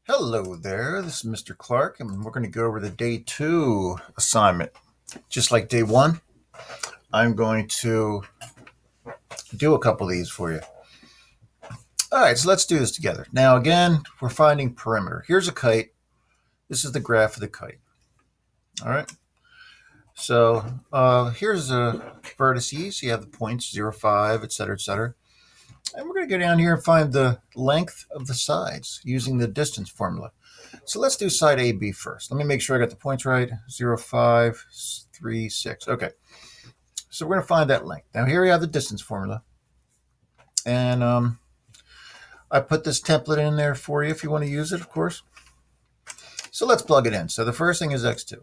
Hello there, this is Mr. Clark, and we're going to go over the day 2 assignment. Just like day 1, I'm going to do a couple of these for you. All right, so let's do this together. Now, again, we're finding perimeter. Here's a kite. This is the graph of the kite. All right, so here's the vertices. You have the points 0, 5, etc., etc. And we're going to go down here and find the length of the sides using the distance formula. So let's do side AB first. Let me make sure I got the points right. 0, 5, 3, 6. Okay. So we're going to find that length. Now here we have the distance formula. And I put this template in there for you if you want to use it, of course. So let's plug it in. So the first thing is x2.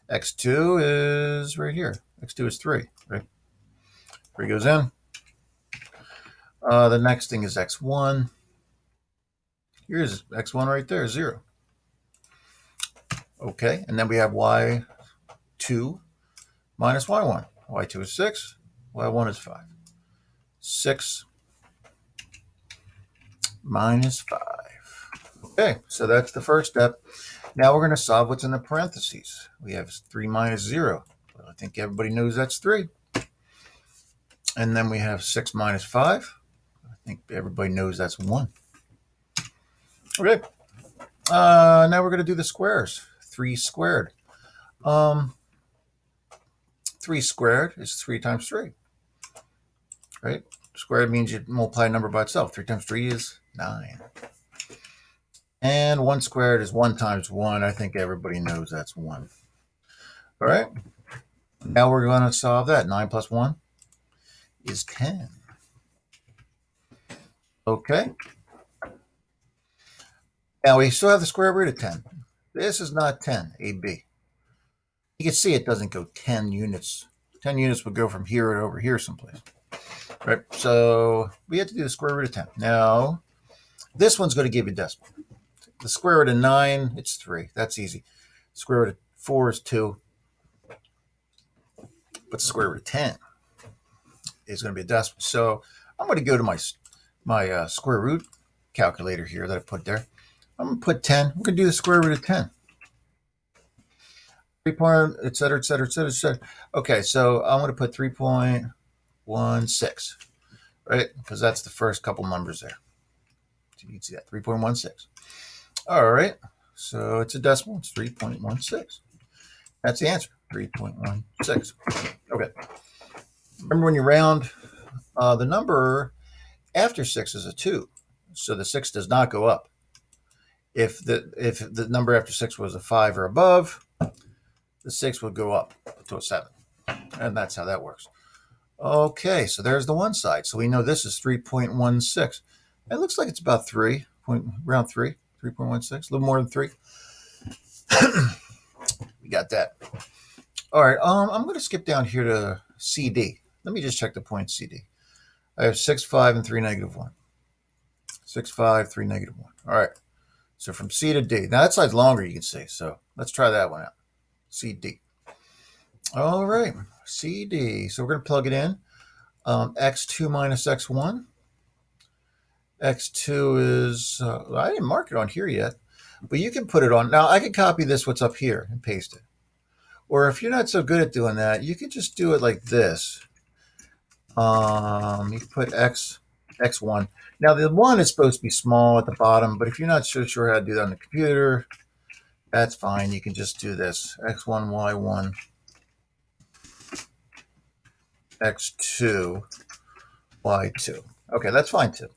x2 is right here. x2 is 3, right? 3 goes in. The next thing is x1. Here's x1 right there, 0. Okay, and then we have y2 minus y1. y2 is 6, y1 is 5. 6 minus 5. Okay, so that's the first step. Now we're going to solve what's in the parentheses. We have 3 minus 0. Well, I think everybody knows that's 3. And then we have 6 minus 5. I think everybody knows that's 1. Okay, now we're going to do the squares. 3 squared. 3 squared is 3 times 3. Right? Squared means you multiply a number by itself. 3 times 3 is 9. And 1 squared is 1 times 1. I think everybody knows that's 1. All right. Now we're going to solve that. 9 plus 1 is 10. Okay. Now we still have the square root of 10. This is not 10, AB. You can see it doesn't go 10 units. 10 units would go from here to over here someplace. Right? So we have to do the square root of 10. Now, this one's going to give you decimal. The square root of 9, it's 3. That's easy. Square root of 4 is 2. But the square root of 10 is going to be a decimal. So I'm going to go to my square root calculator here that I put there. I'm going to put 10. I'm going to do the square root of 10. 3 point, et cetera, et cetera, et cetera, et cetera. Okay, so I'm going to put 3.16, right? Because that's the first couple numbers there. So you can see that, 3.16. All right, so it's a decimal. It's 3.16. That's the answer, 3.16. Okay. Remember when you round, the number after 6 is a 2. So the 6 does not go up. If the number after 6 was a 5 or above, the 6 would go up to a 7. And that's how that works. Okay, so there's the one side. So we know this is 3.16. It looks like it's about 3, around 3, 3.16, a little more than 3. We got that. All right, I'm going to skip down here to CD. Let me just check the point CD. I have 6, 5, and 3, negative 1. 6, 5, 3, negative 1. All right, so from C to D. Now that side's longer, you can see. So let's try that one out. CD. All right, CD. So we're going to plug it in. X2 minus X1. X2 is, I didn't mark it on here yet, but you can put it on. Now I can copy this, what's up here, and paste it. Or if you're not so good at doing that, you can just do it like this. You can put X1. Now the 1 is supposed to be small at the bottom, but if you're not so sure how to do that on the computer, that's fine. You can just do this. X1, Y1, X2, Y2. Okay, that's fine too.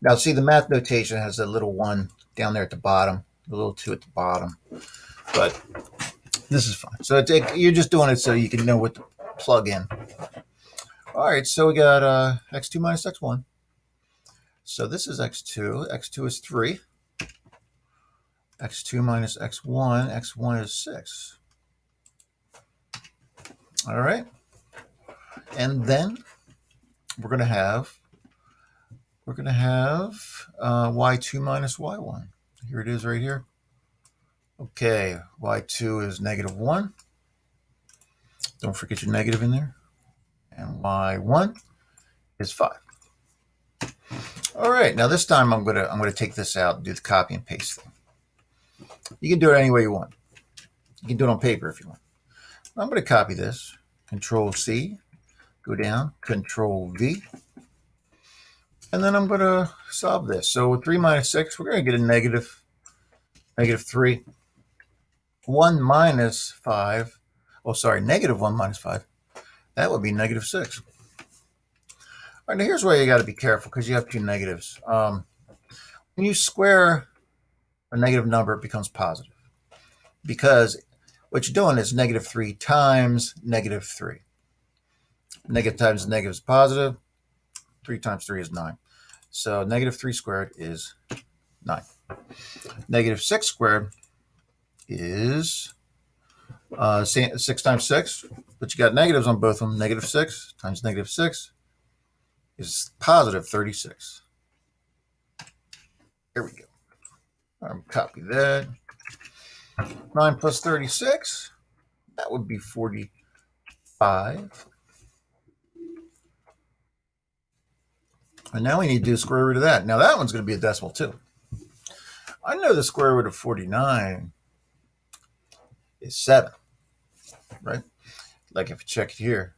Now see, the math notation has a little 1 down there at the bottom, a little 2 at the bottom, but this is fine. So you're just doing it so you can know what to plug in. All right, so we got X2 minus X1. So this is X2. X2 is 3. X2 minus X1. X1 is 6. All right. And then we're going to have Y2 minus Y1. Here it is right here. Okay, Y2 is negative 1. Don't forget your negative in there. And Y1 is 5. All right, now this time I'm gonna take this out and do the copy and paste thing. You can do it any way you want. You can do it on paper if you want. I'm gonna copy this, Control C, go down, Control V, and then I'm gonna solve this. So with 3 minus 6, we're gonna get a negative 3. 1 minus 5, oh sorry, negative 1 minus 5, that would be negative 6. All right, now here's where you got to be careful because you have two negatives. When you square a negative number, it becomes positive because what you're doing is negative 3 times negative 3. Negative times negative is positive. 3 times 3 is 9. So negative 3 squared is 9. Negative 6 squared is 6 times 6, but you got negatives on both of them. Negative 6 times negative 6 is positive 36. There we go. Copy that. 9 plus 36, that would be 45. And now we need to do the square root of that. Now that one's going to be a decimal too. I know the square root of 49 is 7, right? Like if you check it here,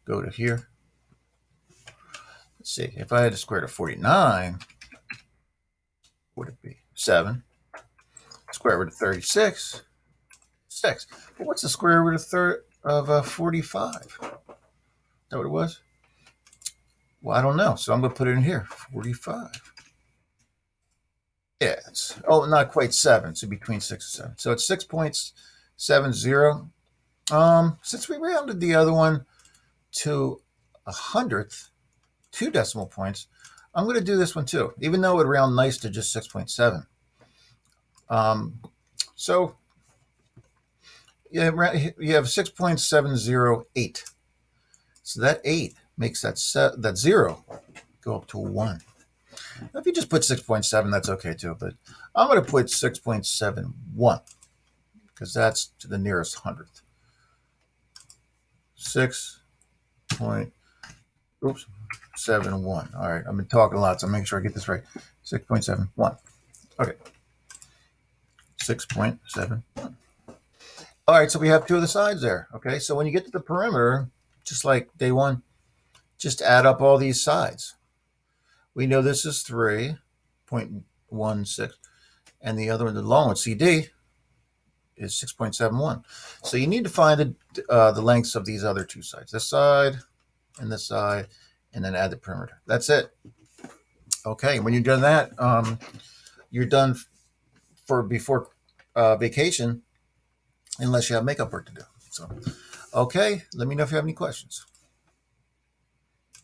go to here. Let's see, if I had the square root of 49, what would it be? 7. Square root of 36, 6. But what's the square root of 45? Is that what it was? Well, I don't know, so I'm going to put it in here, 45. Yeah, it's, oh, not quite 7, so between 6 and 7. So it's 6.70. Since we rounded the other one to 100th, 2 decimal points, I'm going to do this one too, even though it would round nice to just 6.7. So yeah, you have 6.708. So that 8 makes that 0 go up to a 1. Now, if you just put 6.7, that's okay too, but I'm going to put 6.71 because that's to the nearest 100th. 6.71. All right, I've been talking a lot, so I'm making sure I get this right. 6.71. Okay. 6.71. All right, so we have 2 of the sides there. Okay, so when you get to the perimeter, just like day 1, just add up all these sides. We know this is 3.16, and the other one, the long one, CD, is 6.71. So you need to find the lengths of these other 2 sides, this side and this side, and then add the perimeter. That's it. Okay, when you've done that, you're done for before vacation, unless you have makeup work to do. So, okay, let me know if you have any questions.